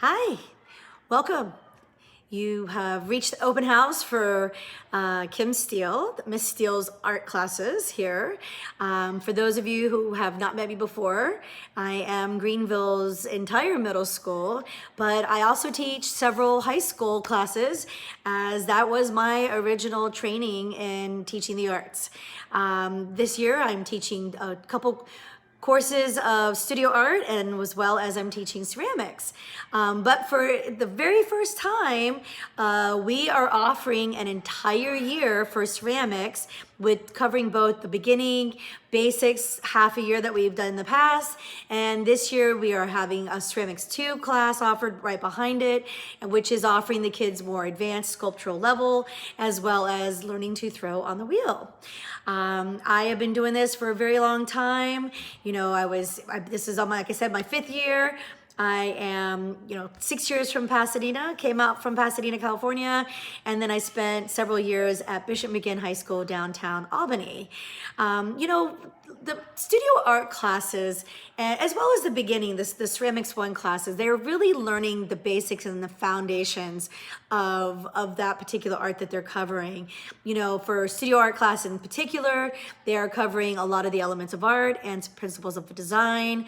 Hi, welcome. You have reached the open house for Kim Steele, Miss Steele's art classes here. For those of you who have not met me before, I am Greenville's entire middle school, but I also teach several high school classes as that was my original training in teaching the arts. This year I'm teaching a couple courses of studio art and as well as I'm teaching ceramics. But for the very first time, we are offering an entire year for ceramics with covering both the beginning, basics, half a year that we've done in the past. And this year we are having a ceramics 2 class offered right behind it, and which is offering the kids more advanced sculptural level as well as learning to throw on the wheel. I have been doing this for a very long time. You know, this is on my, like I said, my 5th year. I am, 6 years from Pasadena, came out from Pasadena, California, and then I spent several years at Bishop McGinn High School, downtown Albany. The studio art classes, as well as the beginning, the Ceramics 1 classes, they're really learning the basics and the foundations of that particular art that they're covering. For studio art class in particular, they are covering a lot of the elements of art and principles of design.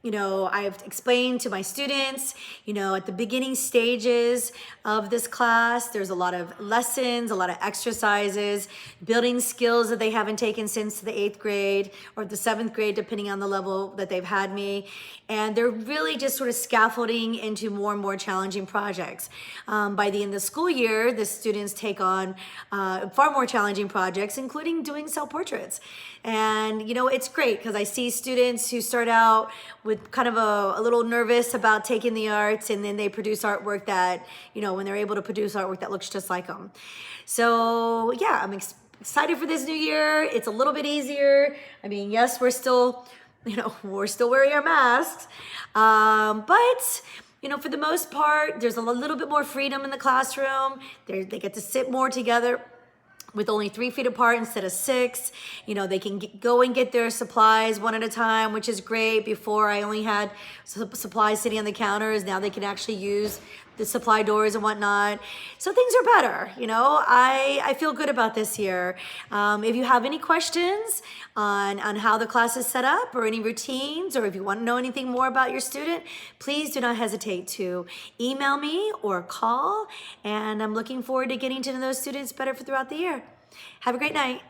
I've explained to my students, at the beginning stages of this class, there's a lot of lessons, a lot of exercises, building skills that they haven't taken since the 8th grade or the 7th grade, depending on the level that they've had me. And they're really just sort of scaffolding into more and more challenging projects. By the end of the school year, the students take on far more challenging projects, including doing self-portraits. And, it's great because I see students who start out with kind of a little nervous about taking the arts, and then they produce artwork that, when they're able to produce artwork that looks just like them. So yeah, I'm excited for this new year. It's a little bit easier. I mean, yes, we're still wearing our masks, but for the most part, there's a little bit more freedom in the classroom. They get to sit more together with only 3 feet apart instead of 6. They can go and get their supplies one at a time, which is great. Before, I only had supplies sitting on the counters. Now they can actually use the supply doors and whatnot. So things are better. I feel good about this year. If you have any questions on how the class is set up or any routines, or if you want to know anything more about your student, please do not hesitate to email me or call. And I'm looking forward to getting to know those students better throughout the year. Have a great night.